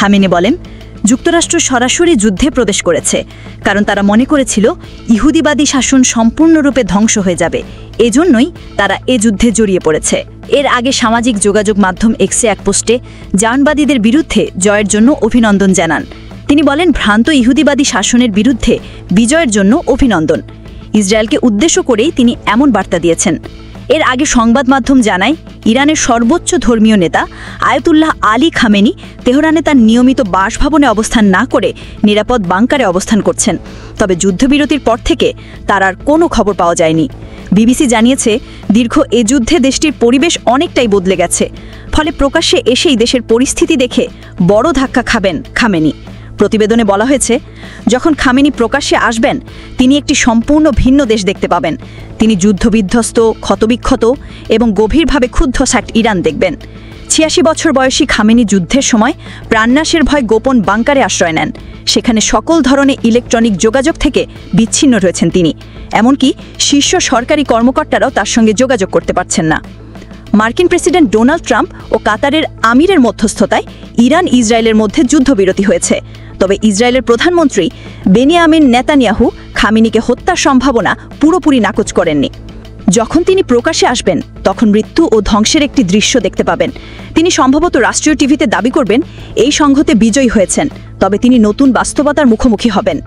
Khamenei বলেন, যুক্তরাষ্ট্র সরাসরি যুদ্ধে প্রবেশ করেছে, কারণ তারা মনে করেছিল ইহুদিবাদী শাসন সম্পূর্ণরূপে ধ্বংস হয়ে যাবে। এজন্যই তারা এ যুদ্ধে জড়িয়ে পড়েছে। এর আগে সামাজিক যোগাযোগ মাধ্যম এক্সে এক পোস্টে জায়নবাদীদের বিরুদ্ধে জয়ের জন্য অভিনন্দন জানান। তিনি বলেন, ভ্রান্ত ইহুদিবাদী শাসনের বিরুদ্ধে বিজয়ের জন্য অভিনন্দন। ইসরায়েলকে উদ্দেশ্য করেই তিনি এমন বার্তা দিয়েছেন। এর আগে সংবাদ মাধ্যম জানায়, ইরানের সর্বোচ্চ ধর্মীয় নেতা আয়াতুল্লাহ আলী খামেনি তেহরানে তার নিয়মিত বাসভবনে অবস্থান না করে নিরাপদ বাংকারে অবস্থান করছেন। তবে যুদ্ধবিরতির পর থেকে তার আর কোনো খবর পাওয়া যায়নি। বিবিসি জানিয়েছে, দীর্ঘ এ যুদ্ধে দেশটির পরিবেশ অনেকটাই বদলে গেছে। ফলে প্রকাশ্যে এসেই দেশের পরিস্থিতি দেখে বড় ধাক্কা খাবেন খামেনি। প্রতিবেদনে বলা হয়েছে, যখন খামেনি প্রকাশ্যে আসবেন, তিনি একটি সম্পূর্ণ ভিন্ন দেশ দেখতে পাবেন। তিনি যুদ্ধবিধ্বস্ত, ক্ষতবিক্ষত এবং গভীরভাবে ক্ষুব্ধ ইরান দেখবেন। ৮৬ বছর বয়সী খামেনি যুদ্ধের সময় প্রাণনাশের ভয় গোপন বাংকারে আশ্রয় নেন। সেখানে সকল ধরনের ইলেকট্রনিক যোগাযোগ থেকে বিচ্ছিন্ন রয়েছেন তিনি। এমনকি শীর্ষ সরকারি কর্মকর্তারাও তার সঙ্গে যোগাযোগ করতে পারছেন না। মার্কিন প্রেসিডেন্ট ডোনাল্ড ট্রাম্প ও কাতারের আমিরের মধ্যস্থতায় ইরান ইসরায়েলের মধ্যে যুদ্ধবিরতি হয়েছে। তবে ইসরায়েলের প্রধানমন্ত্রী বেনিয়ামিন নেতানিয়াহু খামেনিকে হত্যার সম্ভাবনা পুরোপুরি নাকচ করেননি। যখন তিনি প্রকাশ্যে আসবেন, তখন মৃত্যু ও ধ্বংসের একটি দৃশ্য দেখতে পাবেন। তিনি সম্ভবত রাষ্ট্রীয় টিভিতে দাবি করবেন এই সংঘাতে বিজয়ী হয়েছেন, তবে তিনি নতুন বাস্তবতার মুখোমুখি হবেন।